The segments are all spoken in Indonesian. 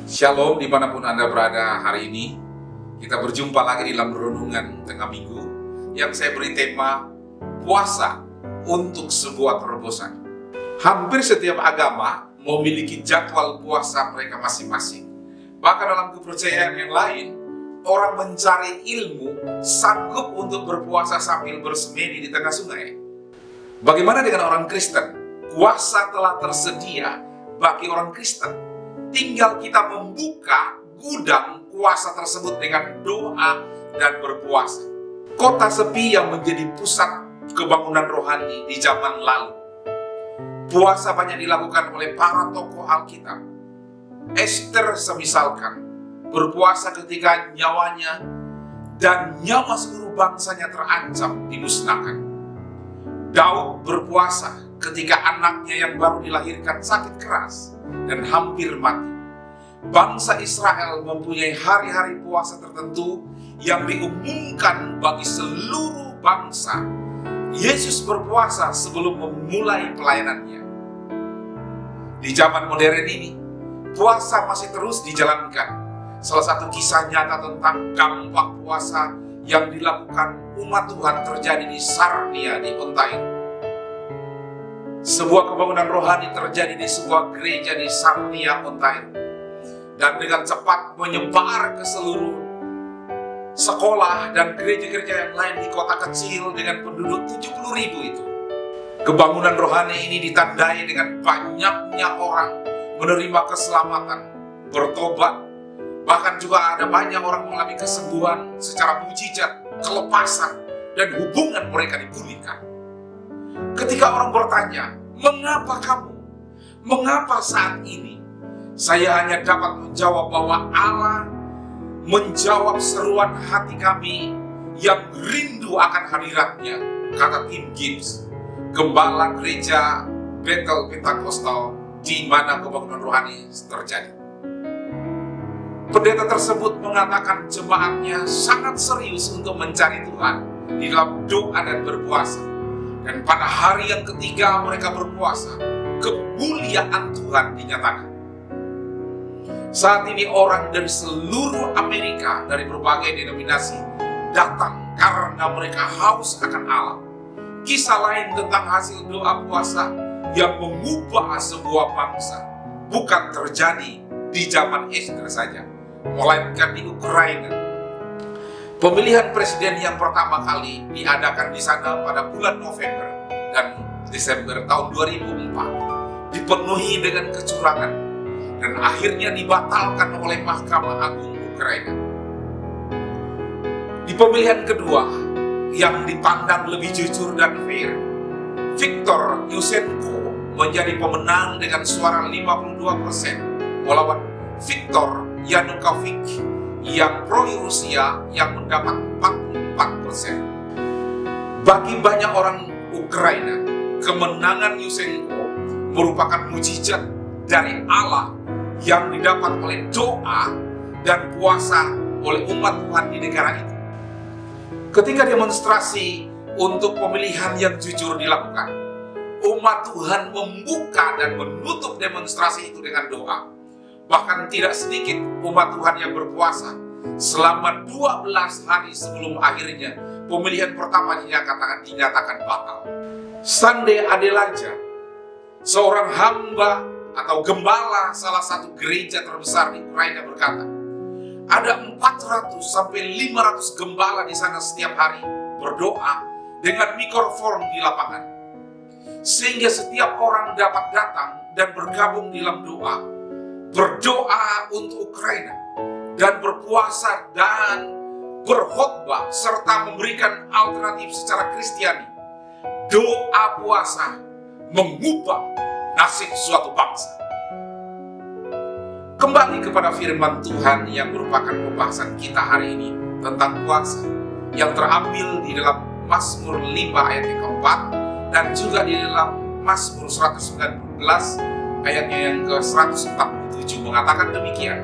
Shalom dimanapun Anda berada hari ini. Kita berjumpa lagi dalam renungan tengah minggu yang saya beri tema puasa untuk sebuah terobosan. Hampir setiap agama memiliki jadwal puasa mereka masing-masing. Bahkan dalam kepercayaan yang lain, orang mencari ilmu sanggup untuk berpuasa sambil bersemedi di tengah sungai. Bagaimana dengan orang Kristen? Puasa telah tersedia bagi orang Kristen. Tinggal kita membuka gudang puasa tersebut dengan doa dan berpuasa. Kota sepi yang menjadi pusat kebangunan rohani di zaman lalu. Puasa banyak dilakukan oleh para tokoh Alkitab. Esther semisalkan berpuasa ketika nyawanya dan nyawa seluruh bangsanya terancam dimusnahkan. Daud berpuasa ketika anaknya yang baru dilahirkan sakit keras dan hampir mati. Bangsa Israel mempunyai hari-hari puasa tertentu yang diumumkan bagi seluruh bangsa. Yesus berpuasa sebelum memulai pelayanannya. Di zaman modern ini, puasa masih terus dijalankan. Salah satu kisah nyata tentang dampak puasa yang dilakukan umat Tuhan terjadi di Sarnia di Ontario. Sebuah kebangunan rohani terjadi di sebuah gereja di Sarnia, Ontario. Dan dengan cepat menyebar ke seluruh sekolah dan gereja-gereja yang lain di kota kecil dengan penduduk 70.000 itu. Kebangunan rohani ini ditandai dengan banyaknya orang menerima keselamatan, bertobat. Bahkan juga ada banyak orang mengalami kesembuhan secara mujizat, kelepasan, dan hubungan mereka dipulihkan. Ketika orang bertanya, mengapa kamu? Mengapa saat ini? Saya hanya dapat menjawab bahwa Allah menjawab seruan hati kami yang rindu akan hadiratnya, kata Tim Gibbs, gembala gereja Bethel Pentakosta di mana kebangunan rohani terjadi. Pendeta tersebut mengatakan jemaatnya sangat serius untuk mencari Tuhan di dalam doa dan berpuasa. Dan pada hari yang ketiga mereka berpuasa, kemuliaan Tuhan dinyatakan. Saat ini orang dari seluruh Amerika, dari berbagai denominasi, datang karena mereka haus akan Allah. Kisah lain tentang hasil doa puasa yang mengubah sebuah bangsa bukan terjadi di zaman Esther saja, melainkan di Ukraina. Pemilihan presiden yang pertama kali diadakan di sana pada bulan November dan Desember tahun 2004 dipenuhi dengan kecurangan dan akhirnya dibatalkan oleh Mahkamah Agung Ukraina. Di pemilihan kedua yang dipandang lebih jujur dan fair, Viktor Yushchenko menjadi pemenang dengan suara 52% melawan Viktor Yanukovych yang pro-Rusia yang mendapat 44%. Bagi banyak orang Ukraina, kemenangan Yushchenko merupakan mujizat dari Allah yang didapat oleh doa dan puasa oleh umat Tuhan di negara itu. Ketika demonstrasi untuk pemilihan yang jujur dilakukan, umat Tuhan membuka dan menutup demonstrasi itu dengan doa. Bahkan tidak sedikit umat Tuhan yang berpuasa selama 12 hari sebelum akhirnya pemilihan pertama dinyatakan batal. Sunday Adelaja, seorang hamba atau gembala salah satu gereja terbesar di Ukraina berkata, ada 400 sampai 500 gembala di sana setiap hari berdoa dengan mikrofon di lapangan. Sehingga setiap orang dapat datang dan bergabung dalam doa. Berdoa untuk Ukraina dan berpuasa dan berkhotbah serta memberikan alternatif secara Kristiani. Doa puasa mengubah nasib suatu bangsa. Kembali kepada firman Tuhan yang merupakan pembahasan kita hari ini tentang puasa yang terambil di dalam Mazmur 5 ayat yang keempat dan juga di dalam Mazmur 119 ayatnya yang ke-147 mengatakan demikian.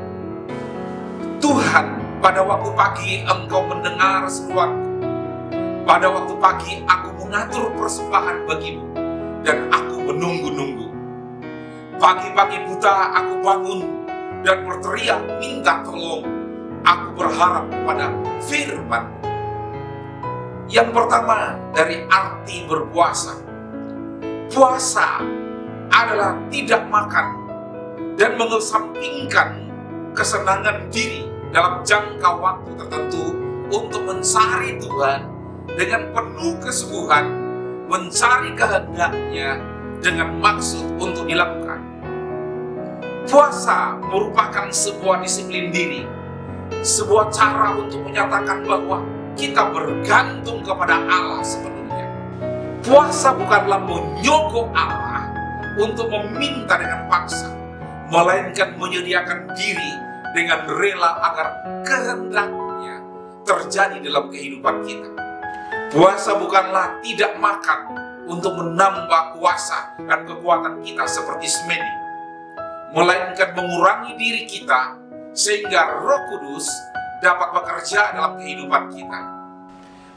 Tuhan, pada waktu pagi Engkau mendengar seruanku. Pada waktu pagi aku mengatur persembahan bagimu dan aku menunggu-nunggu. Pagi-pagi buta aku bangun dan berteriak minta tolong. Aku berharap kepada firman. Yang pertama dari arti berpuasa. Puasa adalah tidak makan dan mengesampingkan kesenangan diri dalam jangka waktu tertentu untuk mencari Tuhan dengan penuh kesungguhan, mencari kehendak-Nya dengan maksud untuk dilakukan. Puasa merupakan sebuah disiplin diri, sebuah cara untuk menyatakan bahwa kita bergantung kepada Allah sepenuhnya. Puasa bukanlah menyogok Allah untuk meminta dengan paksa, melainkan menyediakan diri dengan rela agar kehendak-Nya terjadi dalam kehidupan kita. Puasa bukanlah tidak makan untuk menambah kuasa dan kekuatan kita seperti semedi, melainkan mengurangi diri kita sehingga Roh Kudus dapat bekerja dalam kehidupan kita.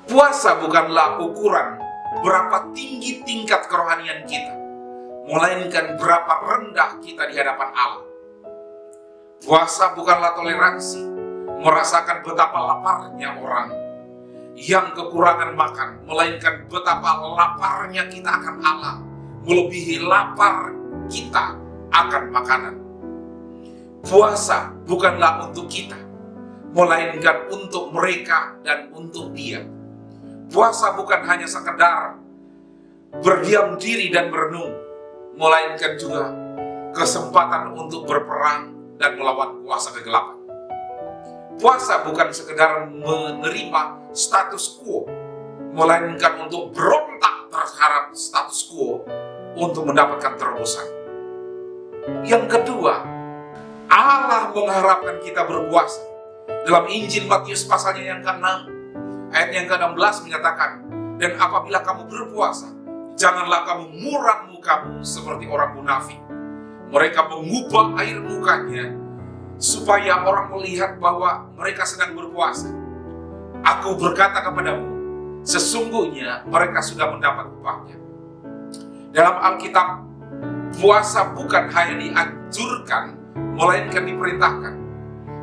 Puasa bukanlah ukuran berapa tinggi tingkat kerohanian kita, melainkan berapa rendah kita di hadapan Allah. Puasa bukanlah toleransi, merasakan betapa laparnya orang yang kekurangan makan, melainkan betapa laparnya kita akan Allah, melebihi lapar kita akan makanan. Puasa bukanlah untuk kita, melainkan untuk mereka dan untuk Dia. Puasa bukan hanya sekedar berdiam diri dan merenung, melainkan juga kesempatan untuk berperang dan melawan kuasa kegelapan. Puasa bukan sekedar menerima status quo, melainkan untuk berontak terhadap status quo untuk mendapatkan terobosan. Yang kedua, Allah mengharapkan kita berpuasa. Dalam Injil Matius pasalnya yang ke-6, ayat yang ke-16 menyatakan, dan apabila kamu berpuasa, janganlah kamu muram mukamu seperti orang munafik. Mereka mengubah air mukanya supaya orang melihat bahwa mereka sedang berpuasa. Aku berkata kepadamu, sesungguhnya mereka sudah mendapat upahnya. Dalam Alkitab, puasa bukan hanya dianjurkan, melainkan diperintahkan.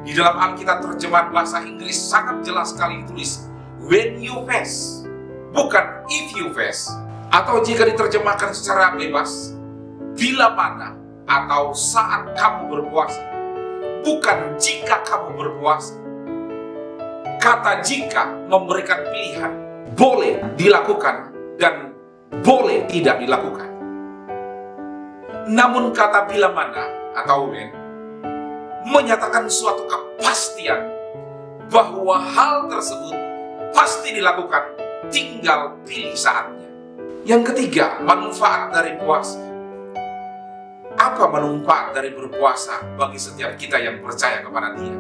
Di dalam Alkitab terjemahan bahasa Inggris sangat jelas sekali ditulis, when you fast, bukan if you fast. Atau jika diterjemahkan secara bebas, bila mana atau saat kamu berpuasa, bukan jika kamu berpuasa. Kata jika memberikan pilihan, boleh dilakukan dan boleh tidak dilakukan. Namun kata bila mana atau when menyatakan suatu kepastian bahwa hal tersebut pasti dilakukan, tinggal pilih saatnya. Yang ketiga, manfaat dari puasa. Apa manfaat dari berpuasa bagi setiap kita yang percaya kepada Dia?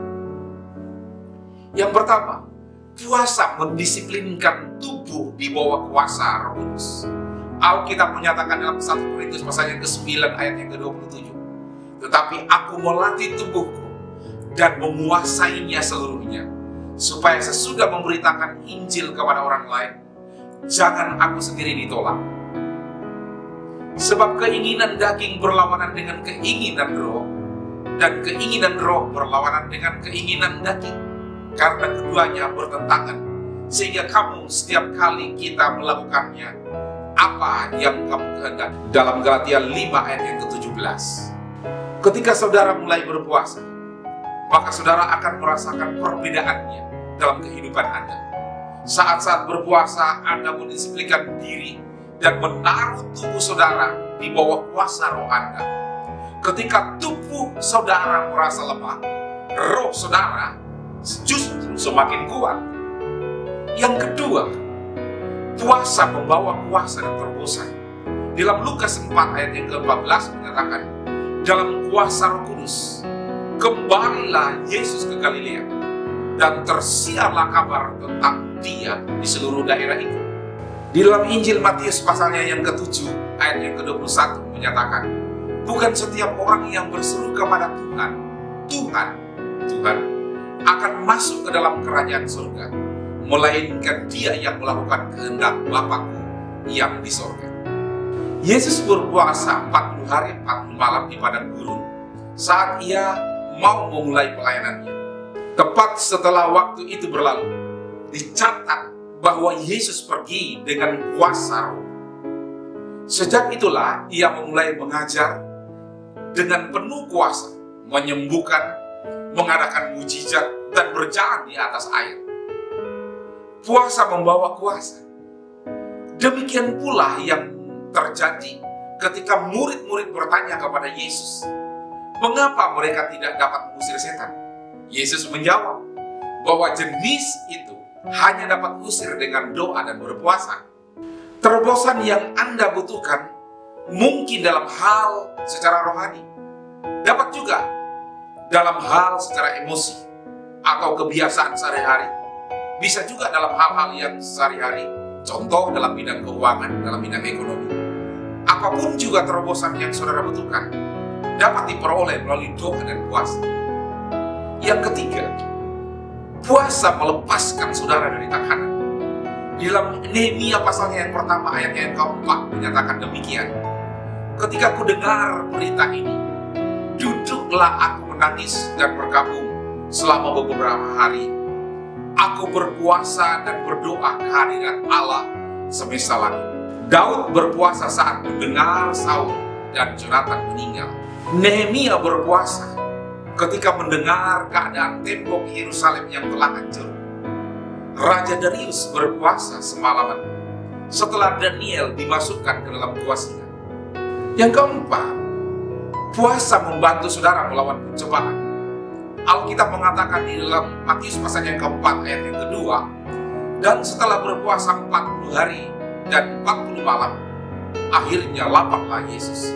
Yang pertama, puasa mendisiplinkan tubuh di bawah kuasa Roh Kudus. Alkitab menyatakan dalam 1 Korintus pasal yang ke-9 ayat yang ke-27, tetapi aku melatih tubuhku dan menguasainya seluruhnya, supaya sesudah memberitakan Injil kepada orang lain, jangan aku sendiri ditolak. Sebab keinginan daging berlawanan dengan keinginan roh, dan keinginan roh berlawanan dengan keinginan daging, karena keduanya bertentangan, sehingga kamu setiap kali kita melakukannya, apa yang kamu kehendaki. Dalam Galatia 5 ayat yang ke-17. Ketika saudara mulai berpuasa, maka saudara akan merasakan perbedaannya dalam kehidupan Anda. Saat-saat berpuasa, Anda mendisiplinkan diri dan menaruh tubuh saudara di bawah kuasa roh Anda. Ketika tubuh saudara merasa lemah, roh saudara justru semakin kuat. Yang kedua, puasa membawa kuasa dan terobosan. Dalam Lukas 4 ayat yang ke-14 menyatakan, dalam kuasa Roh Kudus, kembalilah Yesus ke Galilea, dan tersiarlah kabar tentang Dia di seluruh daerah itu. Di dalam Injil Matius pasalnya yang ke-7 ayat yang ke-21 menyatakan, bukan setiap orang yang berseru kepada Tuhan, Tuhan, Tuhan, akan masuk ke dalam kerajaan surga, melainkan dia yang melakukan kehendak Bapa-Ku yang di surga. Yesus berpuasa 40 hari 40 malam di padang gurun saat Ia mau memulai pelayanannya. Tepat setelah waktu itu berlalu, dicatat bahwa Yesus pergi dengan kuasa Roh. Sejak itulah ia memulai mengajar dengan penuh kuasa, menyembuhkan, mengadakan mujizat, dan berjalan di atas air. Puasa membawa kuasa. Demikian pula yang terjadi ketika murid-murid bertanya kepada Yesus, mengapa mereka tidak dapat mengusir setan? Yesus menjawab bahwa jenis itu hanya dapat usir dengan doa dan berpuasa. Terobosan yang Anda butuhkan mungkin dalam hal secara rohani, dapat juga dalam hal secara emosi atau kebiasaan sehari-hari, bisa juga dalam hal-hal yang sehari-hari, contoh dalam bidang keuangan, dalam bidang ekonomi. Apapun juga terobosan yang saudara butuhkan dapat diperoleh melalui doa dan puasa. Yang ketiga, puasa melepaskan saudara dari tekanan. Di dalam Nehemia pasalnya yang pertama ayatnya yang keempat menyatakan demikian. Ketika ku dengar berita ini, duduklah aku menangis dan berkabung selama beberapa hari. Aku berpuasa dan berdoa kehadirat Allah semesta langit. Daud berpuasa saat mendengar Saul dan Jonathan meninggal. Nehemia berpuasa ketika mendengar keadaan tembok Yerusalem yang telah hancur. Raja Darius berpuasa semalaman setelah Daniel dimasukkan ke dalam gua singa. Yang keempat, puasa membantu saudara melawan pencobaan. Alkitab mengatakan di dalam Matius pasal yang keempat ayat yang kedua, dan setelah berpuasa 40 hari dan 40 malam, akhirnya laparlah Yesus.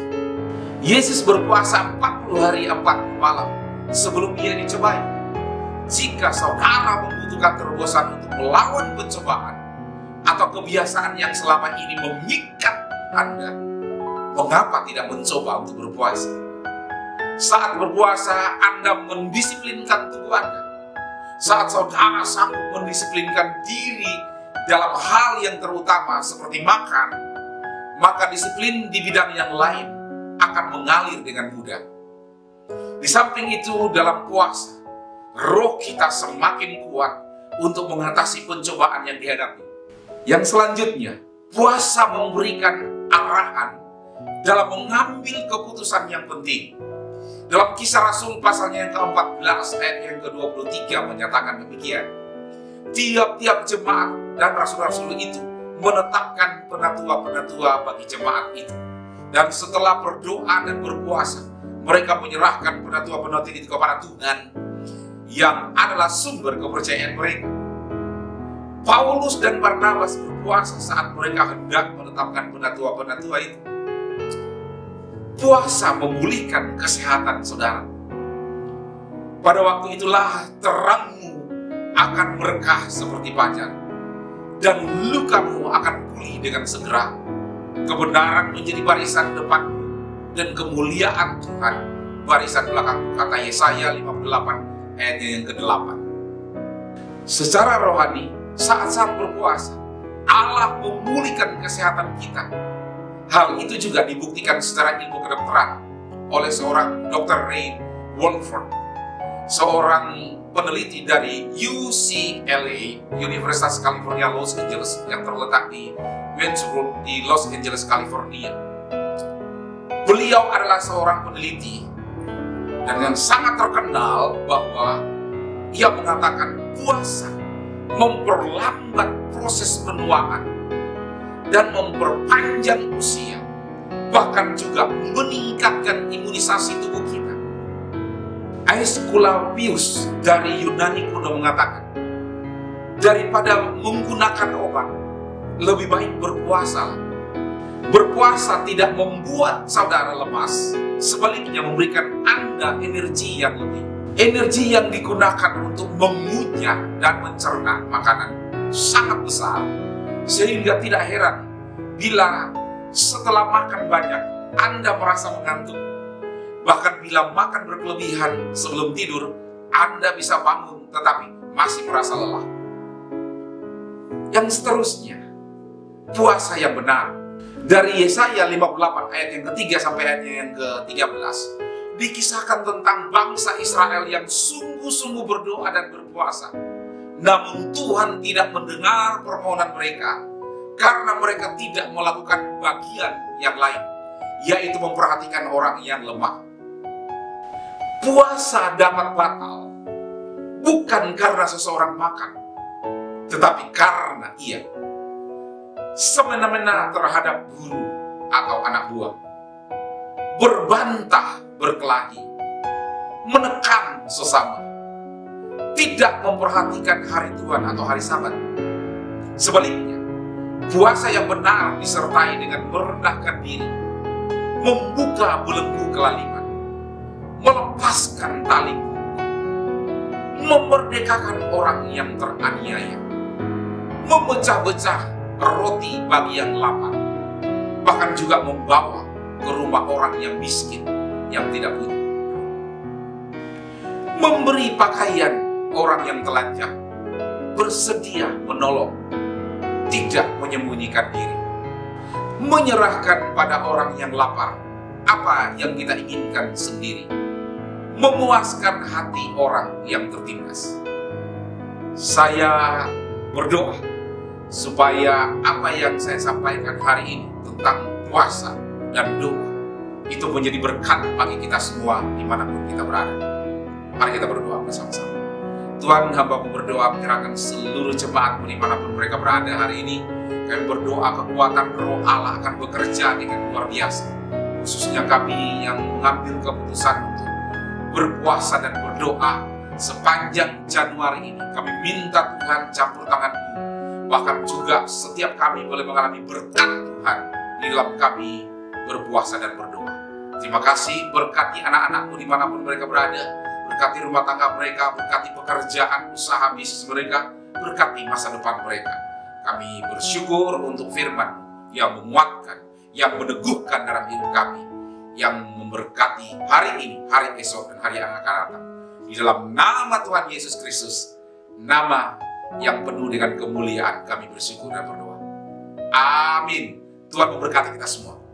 Yesus berpuasa 40 hari 40 malam sebelum ia dicobai. Jika saudara membutuhkan terobosan untuk melawan pencobaan atau kebiasaan yang selama ini mengikat Anda, mengapa tidak mencoba untuk berpuasa? Saat berpuasa, Anda mendisiplinkan tubuh Anda. Saat saudara sanggup mendisiplinkan diri dalam hal yang terutama seperti makan, maka disiplin di bidang yang lain akan mengalir dengan mudah. Di samping itu, dalam puasa, roh kita semakin kuat untuk mengatasi pencobaan yang dihadapi. Yang selanjutnya, puasa memberikan arahan dalam mengambil keputusan yang penting. Dalam Kisah Rasul pasalnya yang ke-14 ayat yang ke-23 menyatakan demikian. Tiap-tiap jemaat dan rasul-rasul itu menetapkan penatua-penatua bagi jemaat itu. Dan setelah berdoa dan berpuasa, mereka menyerahkan penatua-penatua itu kepada Tuhan yang adalah sumber kepercayaan mereka. Paulus dan Barnabas berpuasa saat mereka hendak menetapkan penatua-penatua itu. Puasa memulihkan kesehatan saudara. Pada waktu itulah terangmu akan berkah seperti fajar, dan lukamu akan pulih dengan segera. Kebenaran menjadi barisan depanmu, dan kemuliaan Tuhan barisan belakangmu, kata Yesaya 58 ayat yang ke-8. Secara rohani, saat-saat berpuasa, Allah memulihkan kesehatan kita. Hal itu juga dibuktikan secara ilmu kedokteran oleh seorang Dr. Ray Wolford, seorang peneliti dari UCLA, Universitas California Los Angeles, yang terletak di Wentworth di Los Angeles, California. Beliau adalah seorang peneliti dan yang sangat terkenal bahwa ia mengatakan puasa memperlambat proses penuaan dan memperpanjang usia, bahkan juga meningkatkan imunisasi tubuh kita. Aesculapius dari Yunani kuno mengatakan, daripada menggunakan obat, lebih baik berpuasa. Berpuasa tidak membuat saudara lemas, sebaliknya memberikan Anda energi yang lebih. Energi yang digunakan untuk mengunyah dan mencerna makanan sangat besar, sehingga tidak heran bila setelah makan banyak Anda merasa mengantuk. Bahkan bila makan berkelebihan sebelum tidur, Anda bisa bangun tetapi masih merasa lelah. Yang seterusnya, puasa yang benar. Dari Yesaya 58 ayat yang ketiga sampai ayat yang ke-13, dikisahkan tentang bangsa Israel yang sungguh-sungguh berdoa dan berpuasa. Namun Tuhan tidak mendengar permohonan mereka karena mereka tidak melakukan bagian yang lain, yaitu memperhatikan orang yang lemah. Puasa dapat batal bukan karena seseorang makan, tetapi karena ia semena-mena terhadap guru atau anak buah, berbantah berkelahi, menekan sesama, tidak memperhatikan hari Tuhan atau hari Sabat. Sebaliknya, puasa yang benar disertai dengan merendahkan diri, membuka belenggu kelaliman, melepaskan tali kuku, memerdekakan orang yang teraniaya, memecah-becah roti bagi yang lapar, bahkan juga membawa ke rumah orang yang miskin yang tidak punya, memberi pakaian orang yang telanjang, bersedia menolong, tidak menyembunyikan diri, menyerahkan pada orang yang lapar apa yang kita inginkan sendiri, memuaskan hati orang yang tertindas. Saya berdoa supaya apa yang saya sampaikan hari ini tentang puasa dan doa itu menjadi berkat bagi kita semua dimanapun kita berada. Mari kita berdoa bersama-sama. Tuhan, hamba-Mu berdoa menyerahkan seluruh jemaat dimanapun mereka berada hari ini. Kami berdoa kekuatan Roh Allah akan bekerja dengan luar biasa. Khususnya kami yang mengambil keputusan untuk berpuasa dan berdoa sepanjang Januari ini. Kami minta Tuhan campur tangan-Mu. Bahkan juga setiap kami boleh mengalami berkat Tuhan di dalam kami berpuasa dan berdoa. Terima kasih, berkati anak-anak-Mu dimanapun mereka berada, berkati rumah tangga mereka, berkati pekerjaan, usaha, bisnis mereka, berkati masa depan mereka. Kami bersyukur untuk firman yang menguatkan, yang meneguhkan dalam hidup kami, yang memberkati hari ini, hari esok, dan hari yang akan datang. Di dalam nama Tuhan Yesus Kristus, nama yang penuh dengan kemuliaan, kami bersyukur dan berdoa. Amin. Tuhan memberkati kita semua.